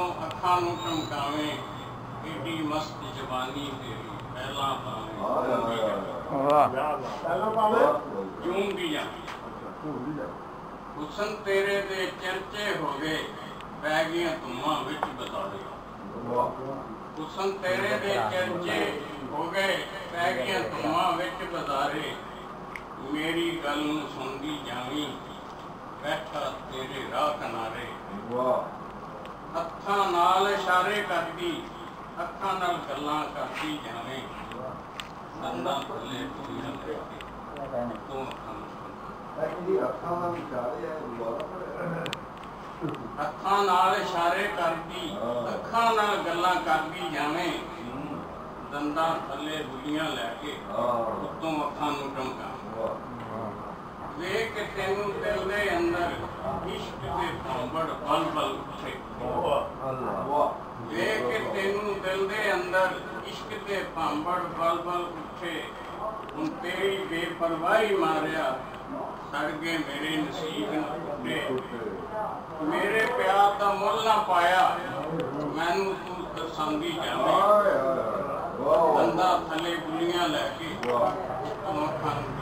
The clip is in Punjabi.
ਉੱਤੋਂ ਅੱਖਾਂ ਨੂੰ ਚਮਕਾਵੇਂ, ਏਡੀ ਮਸਤ ਜਵਾਨੀ ਤੇਰੀ ਪਹਿਲਾਂ ਭਾਵੇਂ ਜੂੰਗੀ ਜਾਵੇਂ। ਹੁਸਨ ਤੇਰੇ ਦੇ ਚਰਚੇ ਹੋ ਗਏ, ਪੈ ਗਈਆਂ ਧੁੰਮਾਂ ਵਿੱਚ ਬਤਾਰੇ। ਹੁਸਨ ਤੇਰੇ ਦੇ ਚਰਚੇ ਹੋ ਗਏ, ਪੈ ਗਈਆਂ ਧੁੰਮਾਂ ਵਿੱਚ ਬਤਾਰੇ। ਮੇਰੀ ਗੱਲ ਨੂੰ ਸੁਣਦੀ ਜਾਵੀਂ, ਬੈਠਾ ਤੇਰੇ ਰਾਹ ਕਿਨਾਰੇ। ਹੱਥਾਂ ਨਾਲ ਇਸ਼ਾਰੇ ਕਰਦੀ, ਅੱਖਾਂ ਨਾਲ ਗੱਲਾਂ ਕਰਦੀ ਜਾਵੇਂ। ਦੰਦਾਂ ਥੱਲੇ ਧੂੜੀਆਂ ਲੈ ਕੇ ਤੂੰ ਹੱਥਾਂ ਨਾਲ ਇਸ਼ਾਰੇ ਕਰਦੀ, ਅੱਖਾਂ ਨਾਲ ਗੱਲਾਂ ਕਰਦੀ ਜਾਵੇਂ। ਦੰਦਾਂ ਥੱਲੇ ਬੁੱਲੀਆਂ ਲੈ ਕੇ ਉੱਤੋਂ ਅੱਖਾਂ ਨੂੰ ਚਮਕਾਵੇਂ। ਵੇਖ ਕੇ ਤੈਨੂੰ ਦਿਲ ਦੇ ਅੰਦਰ ਇਸ਼ਕ ਦੇ ਭਾਂਬੜ ਬਲ ਬਲ ਉੱਠੇ। ਵੇਖ ਕੇ ਤੈਨੂੰ ਦਿਲ ਦੇ ਅੰਦਰ ਇਸ਼ਕ ਦੇ ਭਾਂਬੜ ਬਲ ਬਲ ਉੱਠੇ। ਹੁਣ ਤੇਰੀ ਬੇਪਰਵਾਹੀ ਮਾਰਿਆ, ਸੜ ਗਏ ਮੇਰੇ ਨਸੀਬ ਨੂੰ ਟੁੱਟੇ। ਮੇਰੇ ਪਿਆਰ ਦਾ ਮੁੱਲ ਨਾ ਪਾਇਆ, ਮੈਨੂੰ ਤੂੰ ਦਰਸਾਉਂਦੀ ਜਾਵੇਂ। ਦੰਦਾਂ ਥੱਲੇ ਬੁੱਲੀਆਂ ਲੈ ਕੇ ਤੂੰ ਅੱਖਾਂ ਨੂੰ